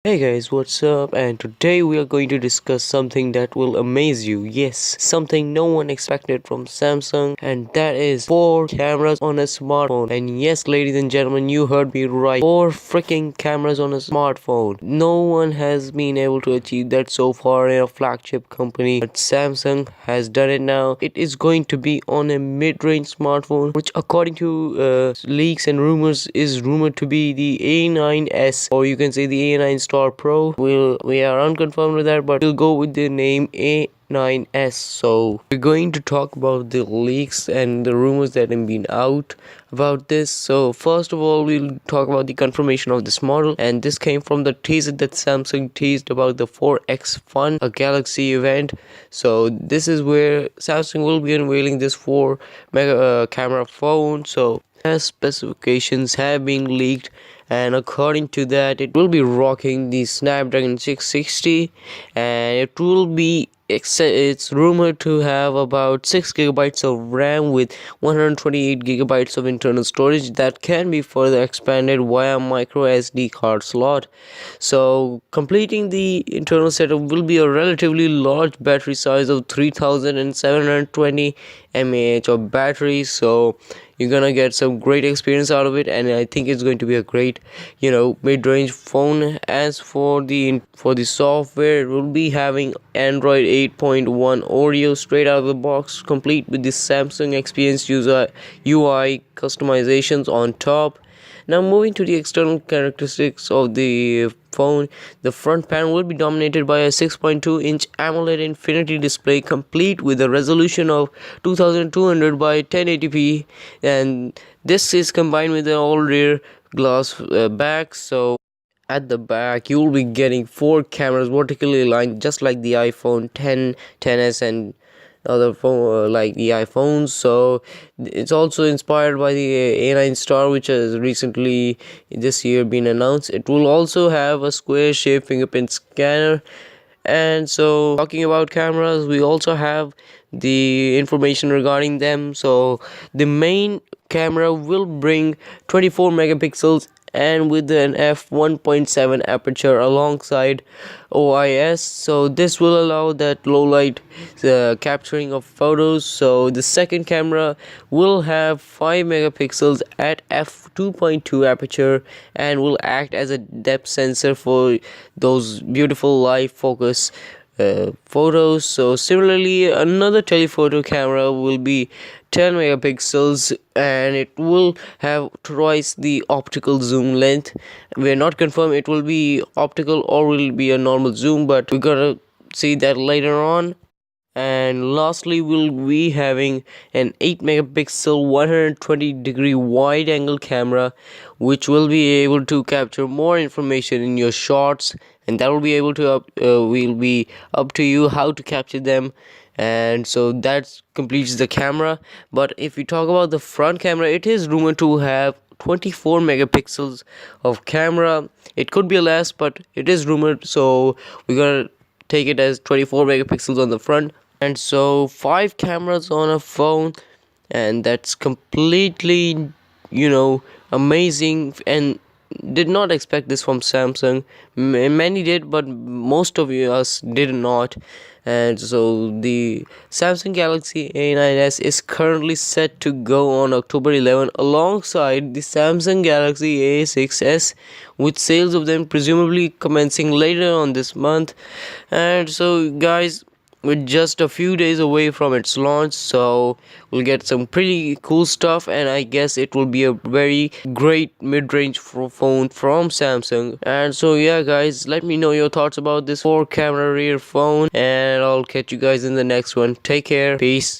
Hey guys, what's up? And today we are going to discuss something that will amaze you. Yes, something no one expected from Samsung, and that is 4 cameras on a smartphone. And yes, ladies and gentlemen, you heard me right. 4 freaking cameras on a smartphone. No one has been able to achieve that so far in a flagship company, but Samsung has done it now. It is going to be on a mid-range smartphone, which according to leaks and rumors is rumored to be the A9S, or you can say the A9 Star Pro. We are unconfirmed with that, but we'll go with the name A9S. So we're going to talk about the leaks and the rumors that have been out about this. So first of all, we'll talk about the confirmation of this model, and this came from the teaser that Samsung teased about the 4X Fun, a Galaxy event. So this is where Samsung will be unveiling this 4 mega camera phone. So as specifications have been leaked, and according to that, it will be rocking the Snapdragon 660, and it will be it's rumored to have about 6 gigabytes of RAM with 128 gigabytes of internal storage that can be further expanded via micro SD card slot. So completing the internal setup will be a relatively large battery size of 3720 mAh of battery. So you're gonna get some great experience out of it, and I think it's going to be a great mid-range phone. As for the software, it will be having Android 8.1 Oreo straight out of the box, complete with the Samsung Experience user UI customizations on top. Now moving to the external characteristics of the phone, the front panel will be dominated by a 6.2-inch AMOLED Infinity display complete with a resolution of 2200 by 1080p, and this is combined with an all-rear glass back. So at the back you will be getting 4 cameras vertically aligned, just like the iPhone 10, 10s, and other phone like the iPhones. So it's also inspired by the A9 Star, which has recently this year been announced. It will also have a square shaped fingerprint scanner. And so talking about cameras, we also have the information regarding them. So the main camera will bring 24 megapixels and with an f1.7 aperture alongside OIS. So this will allow that low light capturing of photos. So the second camera will have 5 megapixels at f2.2 aperture and will act as a depth sensor for those beautiful live focus photos. So similarly, another telephoto camera will be 10 megapixels and it will have twice the optical zoom length. We're not confirmed it will be optical or will be a normal zoom, but we gotta see that later on. And lastly, we'll be having an 8 megapixel 120-degree wide angle camera, which will be able to capture more information in your shots, and that will be able to will be up to you how to capture them. And so that completes the camera. But if we talk about the front camera, it is rumored to have 24 megapixels of camera. It could be less, but it is rumored, so we're gonna take it as 24 megapixels on the front. And so 5 cameras on a phone, and that's completely amazing, and did not expect this from Samsung. Many did, but most of us did not. And so the Samsung Galaxy A9S is currently set to go on October 11 alongside the Samsung Galaxy A6s, with sales of them presumably commencing later on this month. And so guys, we're just a few days away from its launch, so we'll get some pretty cool stuff, and I guess it will be a very great mid-range phone from Samsung. And so yeah guys, let me know your thoughts about this 4 camera rear phone, and I'll catch you guys in the next one. Take care, peace.